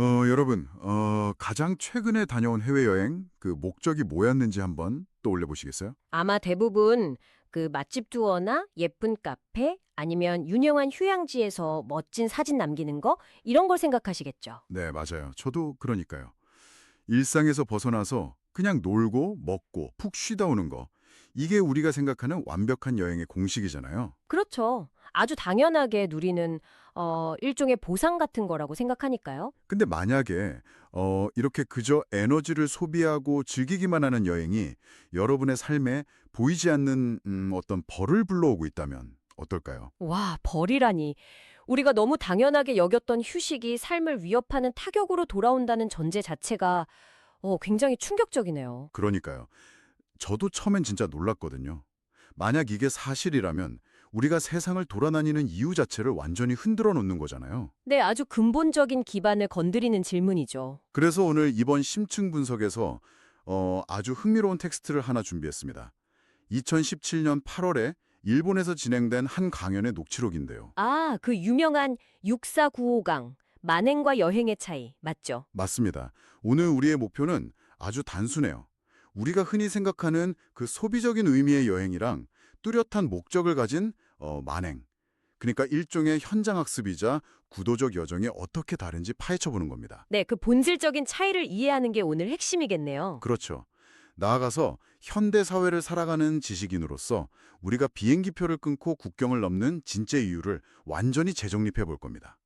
여러분, 가장 최근에 다녀온 해외여행, 그 목적이 뭐였는지 한번 떠올려 보시겠어요? 아마 대부분 그 맛집 투어나 예쁜 카페 아니면 유명한 휴양지에서 멋진 사진 남기는 거 이런 걸 생각하시겠죠. 네, 맞아요. 저도 그러니까요. 일상에서 벗어나서 그냥 놀고, 먹고, 푹 쉬다 오는 거. 이게 우리가 생각하는 완벽한 여행의 공식이잖아요. 그렇죠. 아주 당연하게 누리는 일종의 보상 같은 거라고 생각하니까요. 근데 만약에, 이렇게 그저 에너지를 소비하고 즐기기만 하는 여행이 여러분의 삶에 보이지 않는 어떤 벌을 불러오고 있다면 어떨까요? 와, 벌이라니. 우리가 너무 당연하게 여겼던 휴식이 삶을 위협하는 타격으로 돌아온다는 전제 자체가 굉장히 충격적이네요. 그러니까요. 저도 처음엔 진짜 놀랐거든요. 만약 이게 사실이라면 우리가 세상을 돌아다니는 이유 자체를 완전히 흔들어 놓는 거잖아요. 네, 아주 근본적인 기반을 건드리는 질문이죠. 그래서 오늘 이번 심층 분석에서 아주 흥미로운 텍스트를 하나 준비했습니다. 2017년 8월에 일본에서 진행된 한 강연의 녹취록인데요. 아, 그 유명한 6495강, 만행과 여행의 차이, 맞죠? 맞습니다. 오늘 우리의 목표는 아주 단순해요. 우리가 흔히 생각하는 그 소비적인 의미의 여행이랑 뚜렷한 목적을 가진 만행. 그러니까 일종의 현장학습이자 구도적 여정이 어떻게 다른지 파헤쳐보는 겁니다. 네, 그 본질적인 차이를 이해하는 게 오늘 핵심이겠네요. 그렇죠. 나아가서 현대 사회를 살아가는 지식인으로서 우리가 비행기표를 끊고 국경을 넘는 진짜 이유를 완전히 재정립해 볼 겁니다.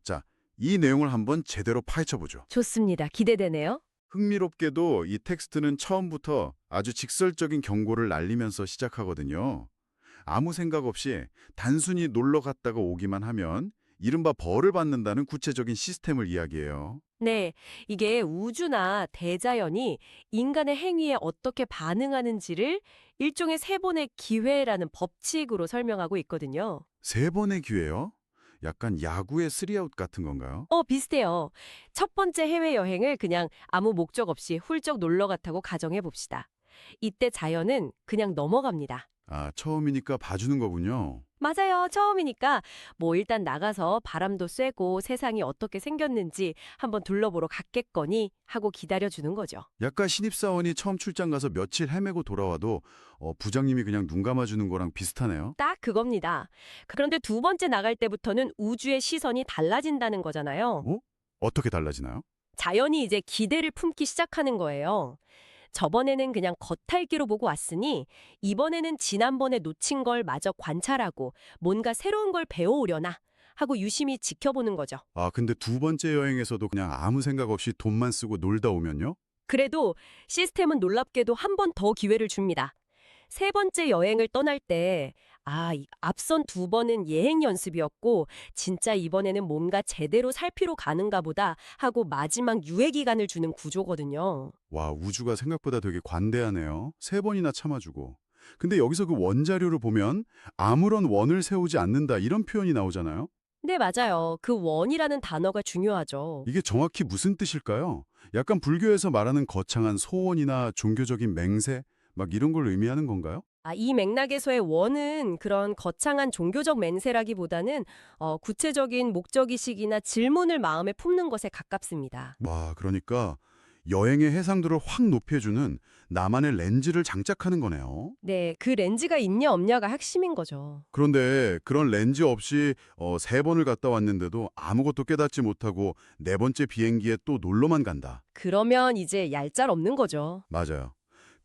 자, 이 내용을 한번 제대로 파헤쳐 보죠. 좋습니다. 기대되네요. 흥미롭게도 이 텍스트는 처음부터 아주 직설적인 경고를 날리면서 시작하거든요. 아무 생각 없이 단순히 놀러 갔다가 오기만 하면 이른바 벌을 받는다는 구체적인 시스템을 이야기해요. 네, 이게 우주나 대자연이 인간의 행위에 어떻게 반응하는지를 일종의 세 번의 기회라는 법칙으로 설명하고 있거든요. 세 번의 기회요? 약간 야구의 쓰리아웃 같은 건가요? 비슷해요. 첫 번째 해외여행을 그냥 아무 목적 없이 훌쩍 놀러 갔다고 가정해 봅시다. 이때 자연은 그냥 넘어갑니다. 아, 처음이니까 봐주는 거군요. 맞아요. 처음이니까 뭐 일단 나가서 바람도 쐬고 세상이 어떻게 생겼는지 한번 둘러보러 갔겠거니 하고 기다려주는 거죠. 약간 신입사원이 처음 출장 가서 며칠 헤매고 돌아와도 부장님이 그냥 눈 감아주는 거랑 비슷하네요. 딱 그겁니다. 그런데 두 번째 나갈 때부터는 우주의 시선이 달라진다는 거잖아요. 어? 어떻게 달라지나요? 자연이 이제 기대를 품기 시작하는 거예요. 저번에는 그냥 겉핥기로 보고 왔으니 이번에는 지난번에 놓친 걸 마저 관찰하고 뭔가 새로운 걸 배워오려나 하고 유심히 지켜보는 거죠. 아, 근데 두 번째 여행에서도 그냥 아무 생각 없이 돈만 쓰고 놀다 오면요? 그래도 시스템은 놀랍게도 한 번 더 기회를 줍니다. 세 번째 여행을 떠날 때, 앞선 두 번은 예행 연습이었고, 진짜 이번에는 뭔가 제대로 살피러 가는가 보다 하고 마지막 유예 기간을 주는 구조거든요. 와, 우주가 생각보다 되게 관대하네요. 세 번이나 참아주고. 근데 여기서 그 원자료를 보면 아무런 원을 세우지 않는다 이런 표현이 나오잖아요. 네, 맞아요. 그 원이라는 단어가 중요하죠. 이게 정확히 무슨 뜻일까요? 약간 불교에서 말하는 거창한 소원이나 종교적인 맹세 막 이런 걸 의미하는 건가요? 이 맥락에서의 원은 그런 거창한 종교적 맹세라기보다는 구체적인 목적의식이나 질문을 마음에 품는 것에 가깝습니다. 와, 그러니까 여행의 해상도를 확 높여주는 나만의 렌즈를 장착하는 거네요. 네, 그 렌즈가 있냐 없냐가 핵심인 거죠. 그런데 그런 렌즈 없이 세 번을 갔다 왔는데도 아무것도 깨닫지 못하고 네 번째 비행기에 또 놀러만 간다. 그러면 이제 얄짤 없는 거죠. 맞아요.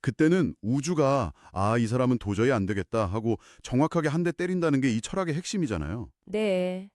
그때는 우주가 이 사람은 도저히 안 되겠다 하고 정확하게 한 대 때린다는 게 이 철학의 핵심이잖아요. 네.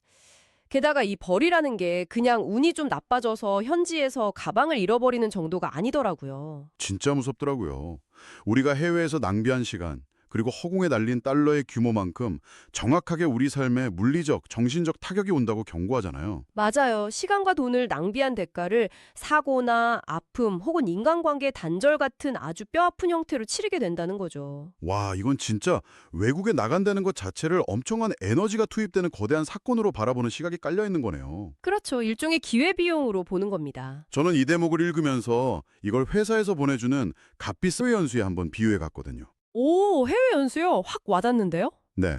게다가 이 벌이라는 게 그냥 운이 좀 나빠져서 현지에서 가방을 잃어버리는 정도가 아니더라고요. 진짜 무섭더라고요. 우리가 해외에서 낭비한 시간, 그리고 허공에 날린 달러의 규모만큼 정확하게 우리 삶에 물리적, 정신적 타격이 온다고 경고하잖아요. 맞아요. 시간과 돈을 낭비한 대가를 사고나 아픔 혹은 인간관계 단절 같은 아주 뼈아픈 형태로 치르게 된다는 거죠. 와, 이건 진짜 외국에 나간다는 것 자체를 엄청난 에너지가 투입되는 거대한 사건으로 바라보는 시각이 깔려 있는 거네요. 그렇죠. 일종의 기회비용으로 보는 겁니다. 저는 이 대목을 읽으면서 이걸 회사에서 보내주는 값비싼 연수에 한번 비유해 갔거든요. 오, 해외 연수요? 확 와닿는데요? 네.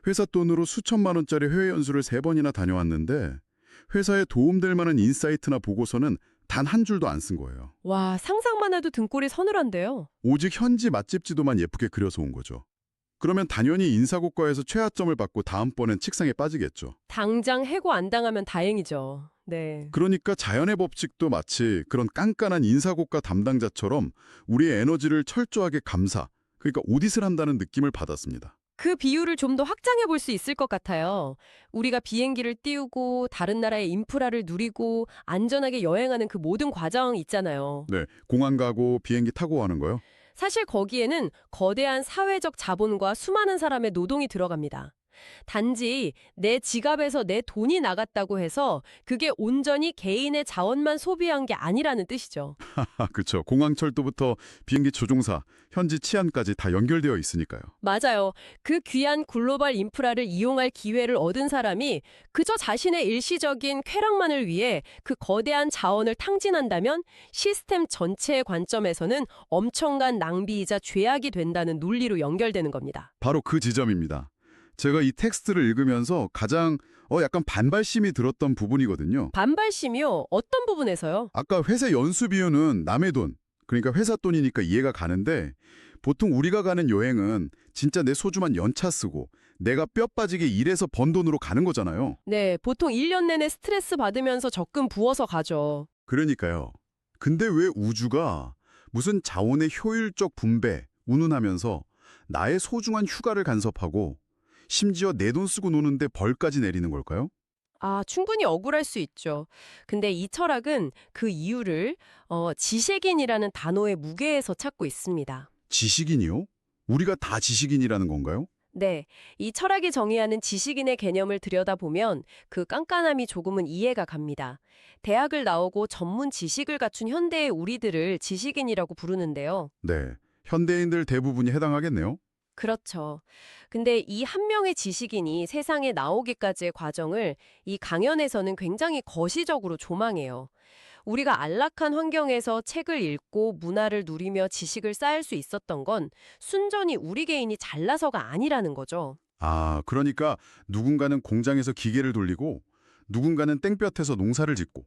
회사 돈으로 수천만 원짜리 해외 연수를 세 번이나 다녀왔는데 회사에 도움될 만한 인사이트나 보고서는 단 한 줄도 안 쓴 거예요. 와, 상상만 해도 등골이 서늘한데요. 오직 현지 맛집 지도만 예쁘게 그려서 온 거죠. 그러면 당연히 인사고과에서 최하점을 받고 다음번엔 책상에 빠지겠죠. 당장 해고 안 당하면 다행이죠. 네. 그러니까 자연의 법칙도 마치 그런 깐깐한 인사고과 담당자처럼 우리의 에너지를 철저하게 감사, 그러니까 오딧을 한다는 느낌을 받았습니다. 그 비유를 좀 더 확장해 볼 수 있을 것 같아요. 우리가 비행기를 띄우고 다른 나라의 인프라를 누리고 안전하게 여행하는 그 모든 과정 있잖아요. 네, 공항 가고 비행기 타고 하는 거요? 사실 거기에는 거대한 사회적 자본과 수많은 사람의 노동이 들어갑니다. 단지 내 지갑에서 내 돈이 나갔다고 해서 그게 온전히 개인의 자원만 소비한 게 아니라는 뜻이죠. 그렇죠. 공항 철도부터 비행기 조종사, 현지 치안까지 다 연결되어 있으니까요. 맞아요. 그 귀한 글로벌 인프라를 이용할 기회를 얻은 사람이 그저 자신의 일시적인 쾌락만을 위해 그 거대한 자원을 탕진한다면 시스템 전체의 관점에서는 엄청난 낭비이자 죄악이 된다는 논리로 연결되는 겁니다. 바로 그 지점입니다. 제가 이 텍스트를 읽으면서 가장 약간 반발심이 들었던 부분이거든요. 반발심이요? 어떤 부분에서요? 아까 회사 연수 비용은 남의 돈, 그러니까 회사 돈이니까 이해가 가는데 보통 우리가 가는 여행은 진짜 내 소중한 연차 쓰고 내가 뼈 빠지게 일해서 번 돈으로 가는 거잖아요. 네, 보통 1년 내내 스트레스 받으면서 적금 부어서 가죠. 그러니까요. 근데 왜 우주가 무슨 자원의 효율적 분배, 운운하면서 나의 소중한 휴가를 간섭하고 심지어 내 돈 쓰고 노는데 벌까지 내리는 걸까요? 아, 충분히 억울할 수 있죠. 근데 이 철학은 그 이유를 지식인이라는 단어의 무게에서 찾고 있습니다. 지식인이요? 우리가 다 지식인이라는 건가요? 네, 이 철학이 정의하는 지식인의 개념을 들여다보면 그 깐깐함이 조금은 이해가 갑니다. 대학을 나오고 전문 지식을 갖춘 현대의 우리들을 지식인이라고 부르는데요. 네. 현대인들 대부분이 해당하겠네요. 그렇죠. 근데 이 한 명의 지식인이 세상에 나오기까지의 과정을 이 강연에서는 굉장히 거시적으로 조망해요. 우리가 안락한 환경에서 책을 읽고 문화를 누리며 지식을 쌓을 수 있었던 건 순전히 우리 개인이 잘나서가 아니라는 거죠. 아, 그러니까 누군가는 공장에서 기계를 돌리고 누군가는 땡볕에서 농사를 짓고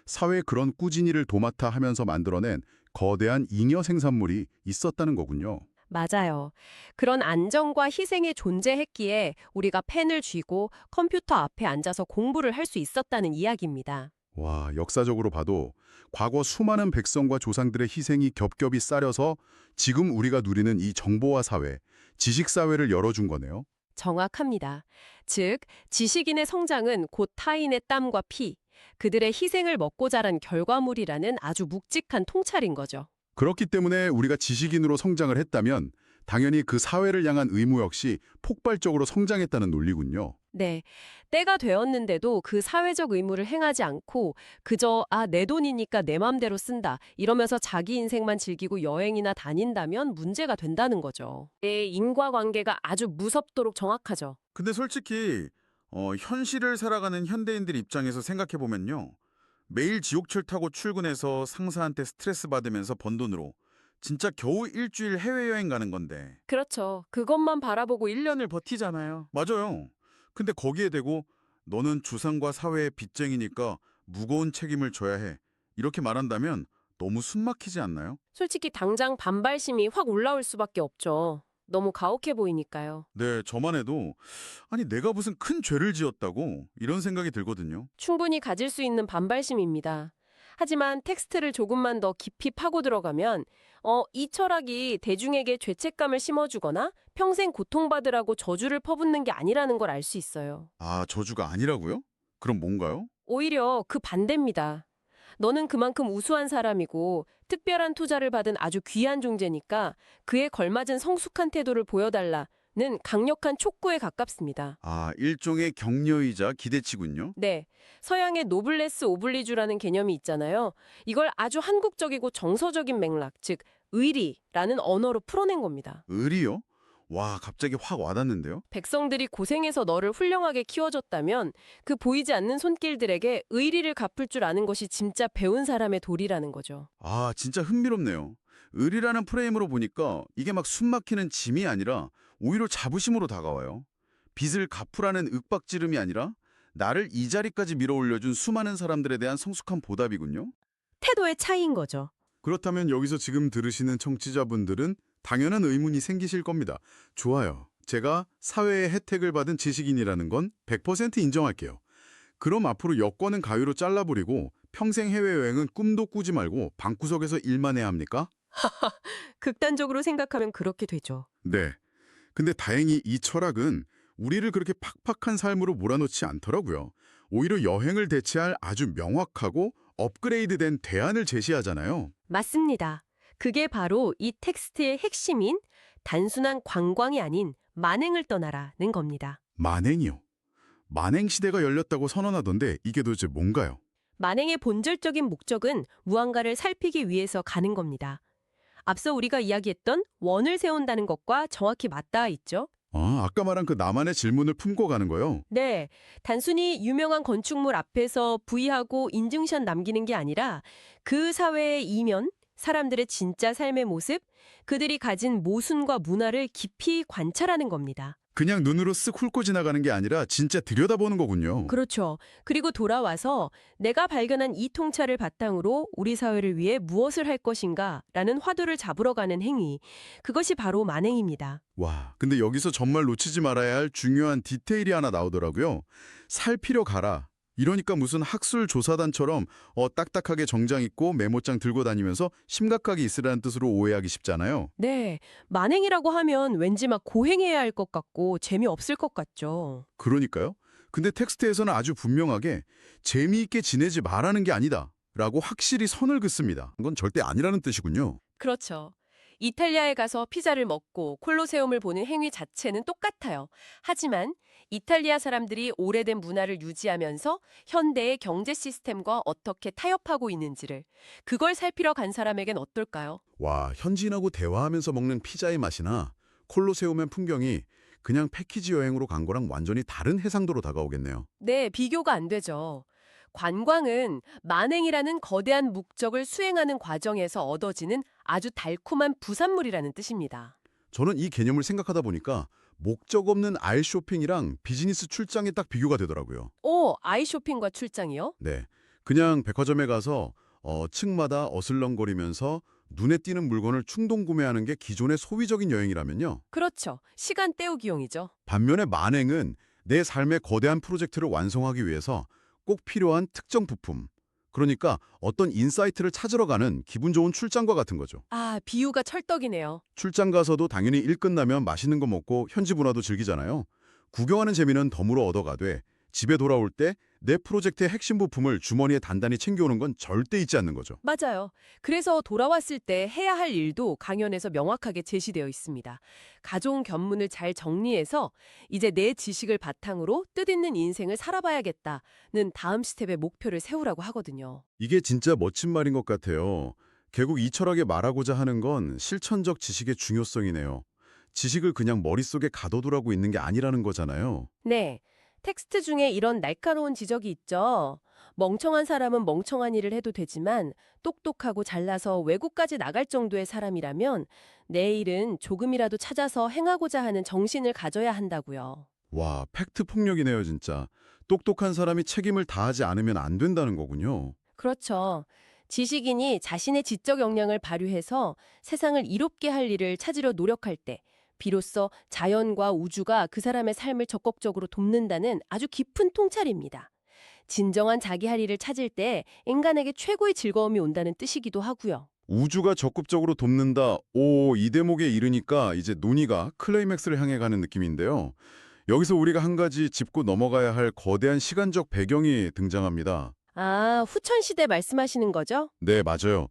사회에 그런 꾸준히를 도맡아 하면서 만들어낸 거대한 잉여 생산물이 있었다는 거군요. 맞아요. 그런 안정과 희생이 존재했기에 우리가 펜을 쥐고 컴퓨터 앞에 앉아서 공부를 할 수 있었다는 이야기입니다. 와, 역사적으로 봐도 과거 수많은 백성과 조상들의 희생이 겹겹이 쌓여서 지금 우리가 누리는 이 정보화 사회, 지식 사회를 열어준 거네요. 정확합니다. 즉, 지식인의 성장은 곧 타인의 땀과 피, 그들의 희생을 먹고 자란 결과물이라는 아주 묵직한 통찰인 거죠. 그렇기 때문에 우리가 지식인으로 성장을 했다면 당연히 그 사회를 향한 의무 역시 폭발적으로 성장했다는 논리군요. 네, 때가 되었는데도 그 사회적 의무를 행하지 않고 그저 내 돈이니까 내 맘대로 쓴다 이러면서 자기 인생만 즐기고 여행이나 다닌다면 문제가 된다는 거죠. 내 인과관계가 아주 무섭도록 정확하죠. 근데 솔직히 현실을 살아가는 현대인들 입장에서 생각해보면요. 매일 지옥철 타고 출근해서 상사한테 스트레스 받으면서 번 돈으로 진짜 겨우 일주일 해외여행 가는 건데. 그렇죠. 그것만 바라보고 1년을 버티잖아요. 맞아요. 근데 거기에 대고 너는 주상과 사회의 빚쟁이니까 무거운 책임을 져야 해. 이렇게 말한다면 너무 숨막히지 않나요? 솔직히 당장 반발심이 확 올라올 수밖에 없죠. 너무 가혹해 보이니까요. 네, 저만 해도 아니 내가 무슨 큰 죄를 지었다고 이런 생각이 들거든요. 충분히 가질 수 있는 반발심입니다. 하지만 텍스트를 조금만 더 깊이 파고 들어가면 이 철학이 대중에게 죄책감을 심어주거나 평생 고통받으라고 저주를 퍼붓는 게 아니라는 걸 알 수 있어요. 아, 저주가 아니라고요? 그럼 뭔가요? 오히려 그 반대입니다. 너는 그만큼 우수한 사람이고 특별한 투자를 받은 아주 귀한 존재니까 그에 걸맞은 성숙한 태도를 보여달라는 강력한 촉구에 가깝습니다. 아, 일종의 격려이자 기대치군요. 네, 서양의 노블레스 오블리주라는 개념이 있잖아요. 이걸 아주 한국적이고 정서적인 맥락, 즉 의리라는 언어로 풀어낸 겁니다. 의리요? 와, 갑자기 확 와닿는데요? 백성들이 고생해서 너를 훌륭하게 키워줬다면 그 보이지 않는 손길들에게 의리를 갚을 줄 아는 것이 진짜 배운 사람의 도리라는 거죠. 아, 진짜 흥미롭네요. 의리라는 프레임으로 보니까 이게 막 숨막히는 짐이 아니라 오히려 자부심으로 다가와요. 빚을 갚으라는 윽박지름이 아니라 나를 이 자리까지 밀어올려준 수많은 사람들에 대한 성숙한 보답이군요. 태도의 차이인 거죠. 그렇다면 여기서 지금 들으시는 청취자분들은 당연한 의문이 생기실 겁니다. 좋아요. 제가 사회의 혜택을 받은 지식인이라는 건 100% 인정할게요. 그럼 앞으로 여권은 가위로 잘라버리고 평생 해외여행은 꿈도 꾸지 말고 방구석에서 일만 해야 합니까? 극단적으로 생각하면 그렇게 되죠. 네. 근데 다행히 이 철학은 우리를 그렇게 팍팍한 삶으로 몰아넣지 않더라고요. 오히려 여행을 대체할 아주 명확하고 업그레이드된 대안을 제시하잖아요. 맞습니다. 그게 바로 이 텍스트의 핵심인 단순한 관광이 아닌 만행을 떠나라는 겁니다. 만행이요. 만행 시대가 열렸다고 선언하던데 이게 도대체 뭔가요? 만행의 본질적인 목적은 무언가를 살피기 위해서 가는 겁니다. 앞서 우리가 이야기했던 원을 세운다는 것과 정확히 맞닿아 있죠. 아까 말한 그 나만의 질문을 품고 가는 거요? 네, 단순히 유명한 건축물 앞에서 V하고 인증샷 남기는 게 아니라 그 사회의 이면, 사람들의 진짜 삶의 모습, 그들이 가진 모순과 문화를 깊이 관찰하는 겁니다. 그냥 눈으로 쓱 훑고 지나가는 게 아니라 진짜 들여다보는 거군요. 그렇죠. 그리고 돌아와서 내가 발견한 이 통찰을 바탕으로 우리 사회를 위해 무엇을 할 것인가 라는 화두를 잡으러 가는 행위. 그것이 바로 만행입니다. 와, 근데 여기서 정말 놓치지 말아야 할 중요한 디테일이 하나 나오더라고요. 살피러 가라. 이러니까 무슨 학술 조사단처럼 딱딱하게 정장 입고 메모장 들고 다니면서 심각하게 있으라는 뜻으로 오해하기 쉽잖아요. 네, 만행이라고 하면 왠지 막 고행해야 할 것 같고 재미없을 것 같죠. 그러니까요. 근데 텍스트에서는 아주 분명하게 재미있게 지내지 말라는 게 아니다. 라고 확실히 선을 긋습니다. 그건 절대 아니라는 뜻이군요. 그렇죠. 이탈리아에 가서 피자를 먹고 콜로세움을 보는 행위 자체는 똑같아요. 하지만 이탈리아 사람들이 오래된 문화를 유지하면서 현대의 경제 시스템과 어떻게 타협하고 있는지를 그걸 살피러 간 사람에겐 어떨까요? 와, 현지인하고 대화하면서 먹는 피자의 맛이나 콜로세움의 풍경이 그냥 패키지 여행으로 간 거랑 완전히 다른 해상도로 다가오겠네요. 네, 비교가 안 되죠. 관광은 만행이라는 거대한 목적을 수행하는 과정에서 얻어지는 아주 달콤한 부산물이라는 뜻입니다. 저는 이 개념을 생각하다 보니까 목적 없는 알 쇼핑이랑 비즈니스 출장이 딱 비교가 되더라고요. 오, 아이 쇼핑과 출장이요? 네. 그냥 백화점에 가서 층마다 어슬렁거리면서 눈에 띄는 물건을 충동 구매하는 게 기존의 소비적인 여행이라면요. 그렇죠. 시간 때우기용이죠. 반면에 만행은 내 삶의 거대한 프로젝트를 완성하기 위해서 꼭 필요한 특정 부품, 그러니까 어떤 인사이트를 찾으러 가는 기분 좋은 출장과 같은 거죠. 아, 비유가 찰떡이네요. 출장 가서도 당연히 일 끝나면 맛있는 거 먹고 현지 문화도 즐기잖아요. 구경하는 재미는 덤으로 얻어가되 집에 돌아올 때 내 프로젝트의 핵심 부품을 주머니에 단단히 챙겨오는 건 절대 잊지 않는 거죠. 맞아요. 그래서 돌아왔을 때 해야 할 일도 강연에서 명확하게 제시되어 있습니다. 가져온 견문을 잘 정리해서 이제 내 지식을 바탕으로 뜻있는 인생을 살아봐야겠다는 다음 스텝의 목표를 세우라고 하거든요. 이게 진짜 멋진 말인 것 같아요. 결국 이 철학에 말하고자 하는 건 실천적 지식의 중요성이네요. 지식을 그냥 머릿속에 가둬두라고 있는 게 아니라는 거잖아요. 네. 텍스트 중에 이런 날카로운 지적이 있죠. 멍청한 사람은 멍청한 일을 해도 되지만 똑똑하고 잘나서 외국까지 나갈 정도의 사람이라면 내 일은 조금이라도 찾아서 행하고자 하는 정신을 가져야 한다고요. 와, 팩트 폭력이네요, 진짜. 똑똑한 사람이 책임을 다하지 않으면 안 된다는 거군요. 그렇죠. 지식인이 자신의 지적 역량을 발휘해서 세상을 이롭게 할 일을 찾으려 노력할 때 비로소 자연과 우주가 그 사람의 삶을 적극적으로 돕는다는 아주 깊은 통찰입니다. 진정한 자기 할 일을 찾을 때 인간에게 최고의 즐거움이 온다는 뜻이기도 하고요. 우주가 적극적으로 돕는다. 이 대목에 이르니까 이제 논의가 클라이맥스를 향해 가는 느낌인데요. 여기서 우리가 한 가지 짚고 넘어가야 할 거대한 시간적 배경이 등장합니다. 아, 후천시대 말씀하시는 거죠? 네, 맞아요.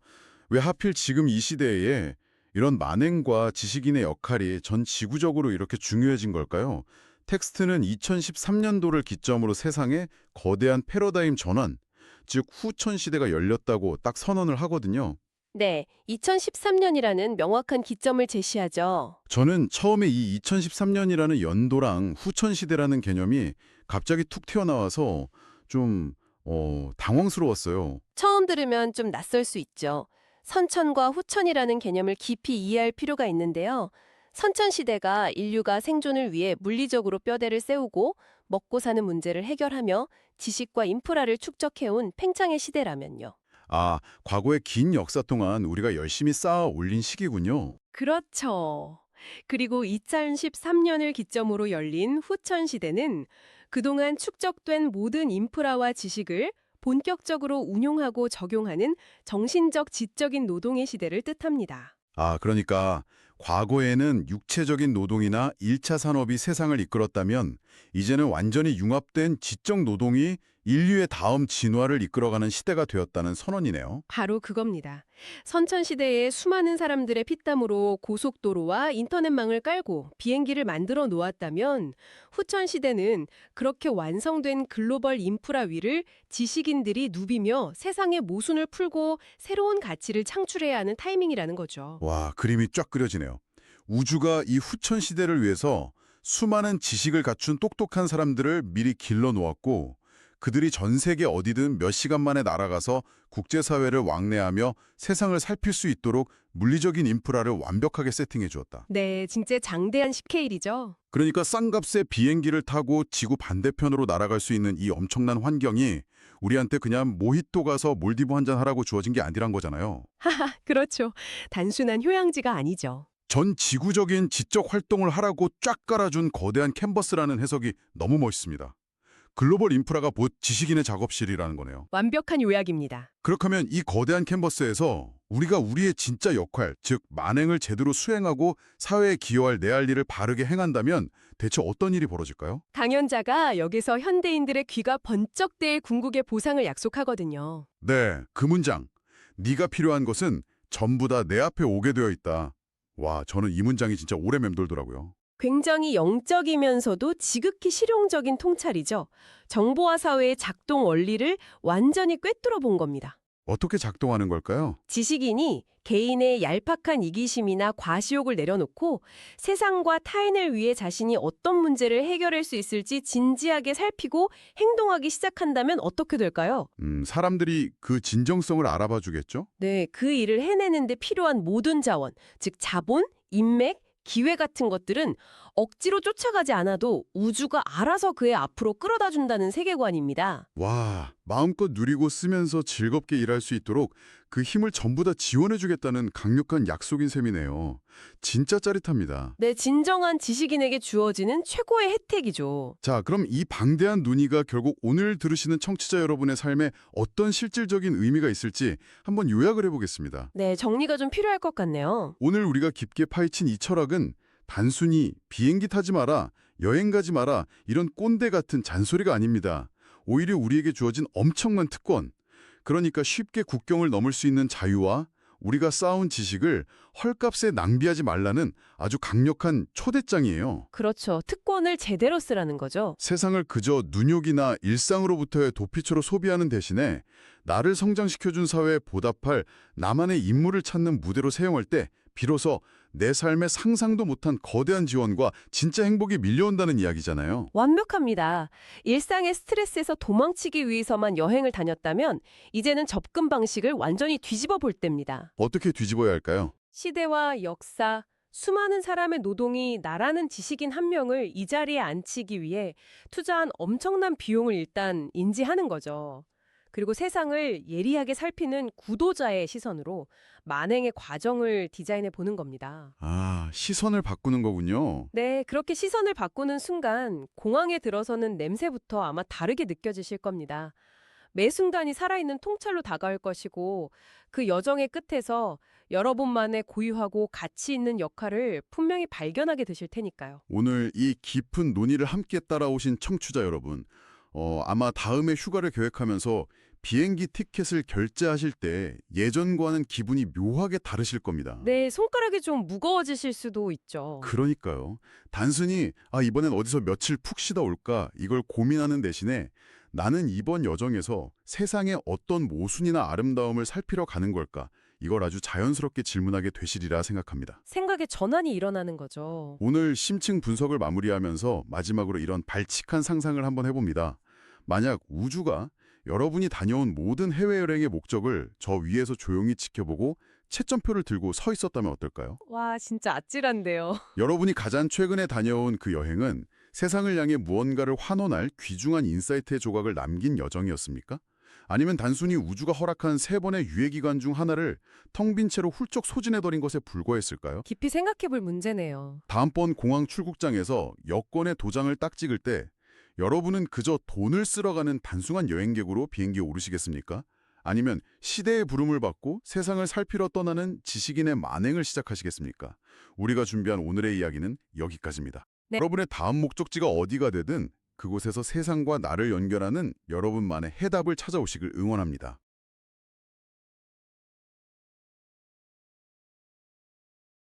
왜 하필 지금 이 시대에 이런 만행과 지식인의 역할이 전 지구적으로 이렇게 중요해진 걸까요? 텍스트는 2013년도를 기점으로 세상에 거대한 패러다임 전환, 즉 후천 시대가 열렸다고 딱 선언을 하거든요. 네, 2013년이라는 명확한 기점을 제시하죠. 저는 처음에 이 2013년이라는 연도랑 후천 시대라는 개념이 갑자기 툭 튀어나와서 좀 당황스러웠어요. 처음 들으면 좀 낯설 수 있죠. 선천과 후천이라는 개념을 깊이 이해할 필요가 있는데요. 선천 시대가 인류가 생존을 위해 물리적으로 뼈대를 세우고 먹고 사는 문제를 해결하며 지식과 인프라를 축적해온 팽창의 시대라면요. 아, 과거의 긴 역사 동안 우리가 열심히 쌓아 올린 시기군요. 그렇죠. 그리고 2013년을 기점으로 열린 후천 시대는 그동안 축적된 모든 인프라와 지식을 본격적으로 운용하고 적용하는 정신적, 지적인 노동의 시대를 뜻합니다. 아, 그러니까 과거에는 육체적인 노동이나 1차 산업이 세상을 이끌었다면 이제는 완전히 융합된 지적 노동이 인류의 다음 진화를 이끌어가는 시대가 되었다는 선언이네요. 바로 그겁니다. 선천시대에 수많은 사람들의 피땀으로 고속도로와 인터넷망을 깔고 비행기를 만들어 놓았다면 후천시대는 그렇게 완성된 글로벌 인프라 위를 지식인들이 누비며 세상의 모순을 풀고 새로운 가치를 창출해야 하는 타이밍이라는 거죠. 와, 그림이 쫙 그려지네요. 우주가 이 후천 시대를 위해서 수많은 지식을 갖춘 똑똑한 사람들을 미리 길러 놓았고 그들이 전 세계 어디든 몇 시간 만에 날아가서 국제사회를 왕래하며 세상을 살필 수 있도록 물리적인 인프라를 완벽하게 세팅해 주었다. 네, 진짜 장대한 스케일이죠. 그러니까 싼값에 비행기를 타고 지구 반대편으로 날아갈 수 있는 이 엄청난 환경이 우리한테 그냥 모히또 가서 몰디브 한잔 하라고 주어진 게 아니란 거잖아요. 그렇죠. 단순한 휴양지가 아니죠. 전 지구적인 지적 활동을 하라고 쫙 깔아준 거대한 캔버스라는 해석이 너무 멋있습니다. 글로벌 인프라가 곧 지식인의 작업실이라는 거네요. 완벽한 요약입니다. 그렇다면 이 거대한 캔버스에서 우리가 우리의 진짜 역할, 즉 만행을 제대로 수행하고 사회에 기여할 내 할 일을 바르게 행한다면 대체 어떤 일이 벌어질까요? 강연자가 여기서 현대인들의 귀가 번쩍 될 궁극의 보상을 약속하거든요. 네, 그 문장. 네가 필요한 것은 전부 다 내 앞에 오게 되어 있다. 와, 저는 이 문장이 진짜 오래 맴돌더라고요. 굉장히 영적이면서도 지극히 실용적인 통찰이죠. 정보화 사회의 작동 원리를 완전히 꿰뚫어 본 겁니다. 어떻게 작동하는 걸까요? 지식인이 개인의 얄팍한 이기심이나 과시욕을 내려놓고 세상과 타인을 위해 자신이 어떤 문제를 해결할 수 있을지 진지하게 살피고 행동하기 시작한다면 어떻게 될까요? 사람들이 그 진정성을 알아봐 주겠죠? 네, 그 일을 해내는 데 필요한 모든 자원, 즉 자본, 인맥, 기회 같은 것들은 억지로 쫓아가지 않아도 우주가 알아서 그의 앞으로 끌어다 준다는 세계관입니다. 와, 마음껏 누리고 쓰면서 즐겁게 일할 수 있도록 그 힘을 전부 다 지원해 주겠다는 강력한 약속인 셈이네요. 진짜 짜릿합니다. 네, 진정한 지식인에게 주어지는 최고의 혜택이죠. 자, 그럼 이 방대한 논의가 결국 오늘 들으시는 청취자 여러분의 삶에 어떤 실질적인 의미가 있을지 한번 요약을 해보겠습니다. 네, 정리가 좀 필요할 것 같네요. 오늘 우리가 깊게 파헤친 이 철학은 단순히 비행기 타지 마라, 여행 가지 마라 이런 꼰대 같은 잔소리가 아닙니다. 오히려 우리에게 주어진 엄청난 특권, 그러니까 쉽게 국경을 넘을 수 있는 자유와 우리가 쌓아온 지식을 헐값에 낭비하지 말라는 아주 강력한 초대장이에요. 그렇죠. 특권을 제대로 쓰라는 거죠. 세상을 그저 눈욕이나 일상으로부터의 도피처로 소비하는 대신에 나를 성장시켜준 사회에 보답할 나만의 임무를 찾는 무대로 사용할 때 비로소 내 삶에 상상도 못한 거대한 지원과 진짜 행복이 밀려온다는 이야기잖아요. 완벽합니다. 일상의 스트레스에서 도망치기 위해서만 여행을 다녔다면 이제는 접근 방식을 완전히 뒤집어 볼 때입니다. 어떻게 뒤집어야 할까요? 시대와 역사, 수많은 사람의 노동이 나라는 지식인 한 명을 이 자리에 앉히기 위해 투자한 엄청난 비용을 일단 인지하는 거죠. 그리고 세상을 예리하게 살피는 구도자의 시선으로 만행의 과정을 디자인해 보는 겁니다. 아, 시선을 바꾸는 거군요. 네, 그렇게 시선을 바꾸는 순간 공항에 들어서는 냄새부터 아마 다르게 느껴지실 겁니다. 매 순간이 살아있는 통찰로 다가올 것이고 그 여정의 끝에서 여러분만의 고유하고 가치 있는 역할을 분명히 발견하게 되실 테니까요. 오늘 이 깊은 논의를 함께 따라오신 청취자 여러분, 아마 다음에 휴가를 계획하면서 비행기 티켓을 결제하실 때 예전과는 기분이 묘하게 다르실 겁니다. 네, 손가락이 좀 무거워지실 수도 있죠. 그러니까요. 단순히 이번엔 어디서 며칠 푹 쉬다 올까 이걸 고민하는 대신에 나는 이번 여정에서 세상의 어떤 모순이나 아름다움을 살피러 가는 걸까? 이걸 아주 자연스럽게 질문하게 되시리라 생각합니다. 생각의 전환이 일어나는 거죠. 오늘 심층 분석을 마무리하면서 마지막으로 이런 발칙한 상상을 한번 해봅니다. 만약 우주가 여러분이 다녀온 모든 해외여행의 목적을 저 위에서 조용히 지켜보고 채점표를 들고 서 있었다면 어떨까요? 와, 진짜 아찔한데요. 여러분이 가장 최근에 다녀온 그 여행은 세상을 향해 무언가를 환원할 귀중한 인사이트의 조각을 남긴 여정이었습니까? 아니면 단순히 우주가 허락한 3번의 유예 기간 중 하나를 텅 빈 채로 훌쩍 소진해버린 것에 불과했을까요? 깊이 생각해볼 문제네요. 다음번 공항 출국장에서 여권의 도장을 딱 찍을 때 여러분은 그저 돈을 쓸어 가는 단순한 여행객으로 비행기에 오르시겠습니까? 아니면 시대의 부름을 받고 세상을 살피러 떠나는 지식인의 만행을 시작하시겠습니까? 우리가 준비한 오늘의 이야기는 여기까지입니다. 네. 여러분의 다음 목적지가 어디가 되든 그곳에서 세상과 나를 연결하는 여러분만의 해답을 찾아오시길 응원합니다.